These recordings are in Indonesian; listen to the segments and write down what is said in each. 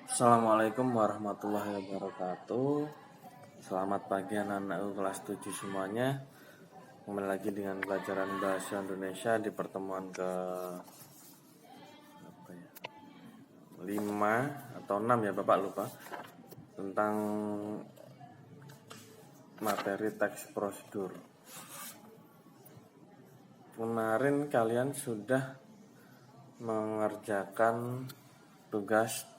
Assalamualaikum warahmatullahi wabarakatuh. Selamat pagi anak-anakku kelas 7 semuanya. Kembali lagi dengan pelajaran bahasa Indonesia di pertemuan ke 5 atau 6 ya Bapak lupa, tentang materi teks prosedur. Kemarin kalian sudah mengerjakan tugas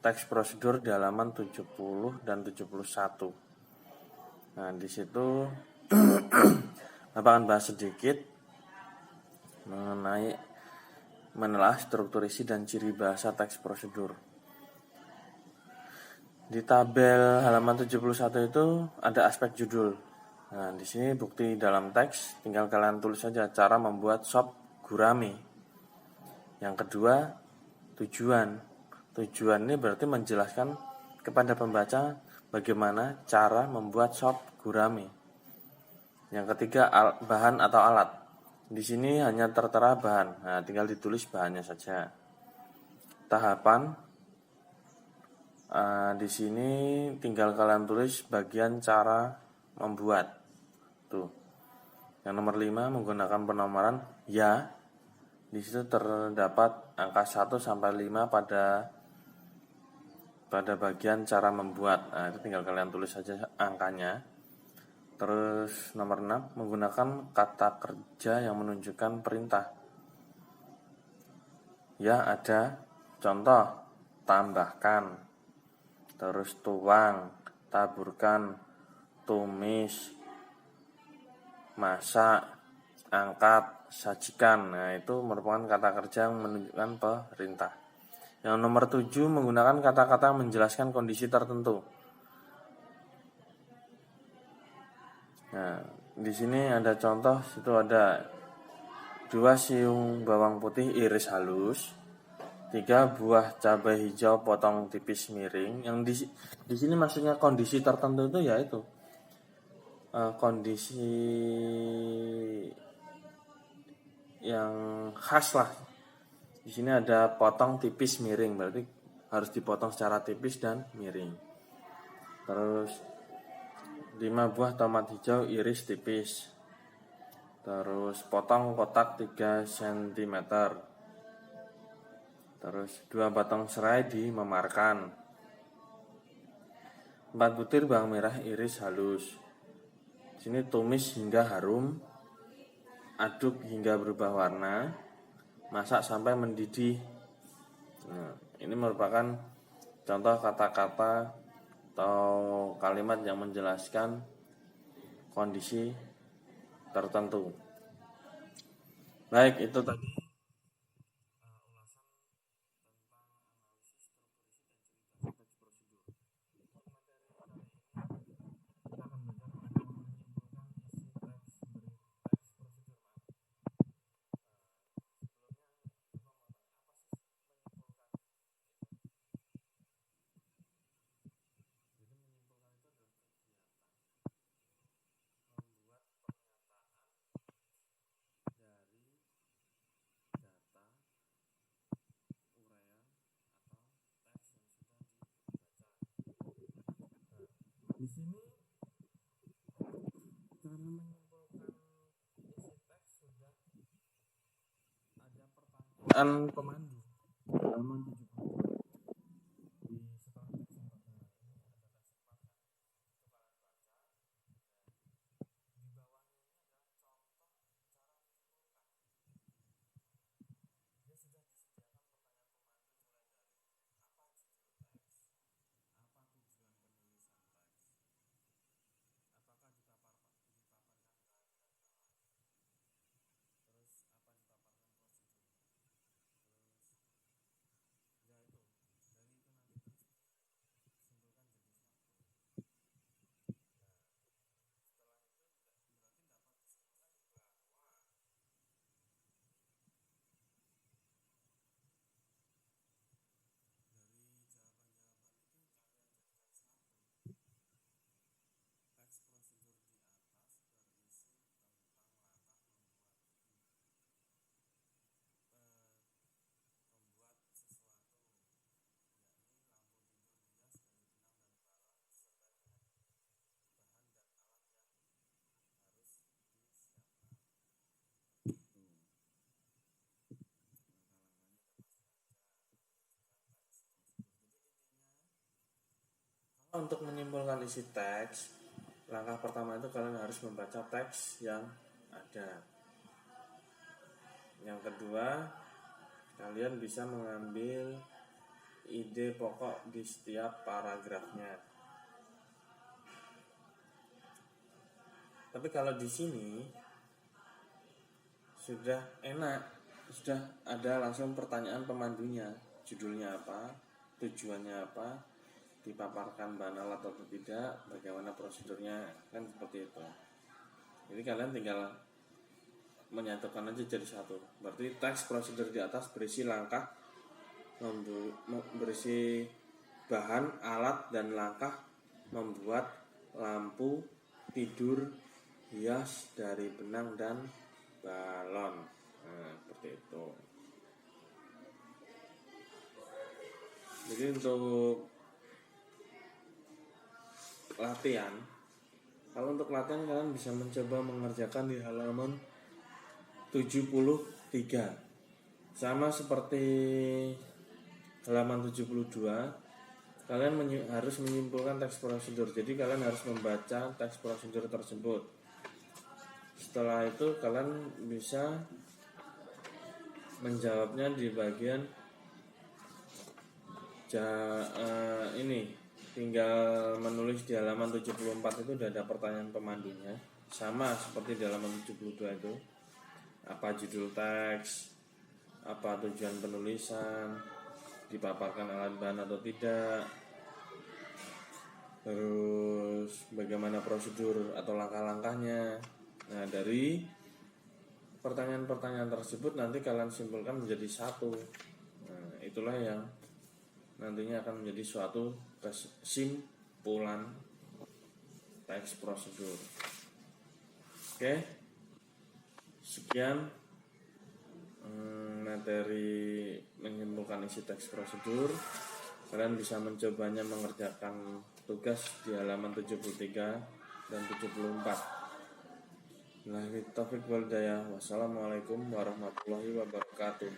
teks prosedur di halaman 70 dan 71. Nah, di situ Bapak akan bahas sedikit mengenai menelaah struktur isi dan ciri bahasa teks prosedur. Di tabel halaman 71 itu ada aspek judul. Nah, di sini bukti dalam teks, tinggal kalian tulis saja cara membuat sop gurame. Yang kedua, tujuan. Tujuan ini berarti menjelaskan kepada pembaca bagaimana cara membuat sop gurame. Yang ketiga, bahan atau alat. Di sini hanya tertera bahan. Nah, tinggal ditulis bahannya saja. Tahapan. Di sini tinggal kalian tulis bagian cara membuat. Tuh. Yang nomor 5 menggunakan penomoran ya. Di situ terdapat angka 1 sampai 5 pada bagian cara membuat. Nah, itu tinggal kalian tulis saja angkanya. Terus nomor 6 menggunakan kata kerja yang menunjukkan perintah. Ya, ada contoh, tambahkan, terus tuang, taburkan, tumis, masak, angkat, sajikan. Nah, itu merupakan kata kerja yang menunjukkan perintah. Yang nomor 7 menggunakan kata-kata yang menjelaskan kondisi tertentu. Nah, di sini ada contoh, situ ada 2 siung bawang putih iris halus, 3 buah cabai hijau potong tipis miring. Yang di sini maksudnya kondisi tertentu itu yaitu kondisi yang khas lah. Di sini ada potong tipis miring, berarti harus dipotong secara tipis dan miring. Terus 5 buah tomat hijau iris tipis. Terus potong kotak 3 cm. Terus 2 batang serai dimemarkan. 4 butir bawang merah iris halus. Sini tumis hingga harum. Aduk hingga berubah warna. Masak sampai mendidih. Nah, ini merupakan contoh kata-kata atau kalimat yang menjelaskan kondisi tertentu. Baik, itu tadi di sini cara menyimpulkan isi teks sudah ada pertanyaan pemandu halaman 70. Di setelah teks yang pertama ini ada teks 4 kan. Di bawahnya ini ada contoh cara menyimpulkan. Dia sudah disediakan pertanyaan pemandu mulai dari apa judul teks, apa tujuan penulisan teks, apakah dipaparkan terus apa dipaparkan prosedurnya, terus Untuk menyimpulkan isi teks, langkah pertama itu kalian harus membaca teks yang ada. Yang kedua, kalian bisa mengambil ide pokok di setiap paragrafnya. Tapi kalau di sini sudah enak, sudah ada langsung pertanyaan pemandunya, judulnya apa, tujuannya apa, dipaparkan banal atau tidak, bagaimana prosedurnya, kan seperti itu. Jadi kalian tinggal menyatukan aja jadi satu. Berarti teks prosedur di atas berisi langkah, berisi bahan, alat, dan langkah membuat lampu tidur hias dari benang dan balon. Nah, seperti itu. Jadi untuk latihan, kalau untuk latihan kalian bisa mencoba mengerjakan di halaman 73. Sama seperti halaman 72, kalian harus menyimpulkan teks prosedur. Jadi kalian harus membaca teks prosedur tersebut. Setelah itu kalian bisa menjawabnya di bagian ini. Tinggal menulis di halaman 74 itu udah ada pertanyaan pemandunya. Sama seperti di halaman 72 itu. Apa judul teks, apa tujuan penulisan, dipaparkan alat bahan atau tidak, terus bagaimana prosedur atau langkah-langkahnya. Nah, dari pertanyaan-pertanyaan tersebut nanti kalian simpulkan menjadi satu. Nah, itulah yang nantinya akan menjadi suatu kesimpulan teks prosedur. Oke, sekian materi menyimpulkan isi teks prosedur. Kalian bisa mencobanya mengerjakan tugas di halaman 73 dan 74. Wassalamualaikum warahmatullahi wabarakatuh.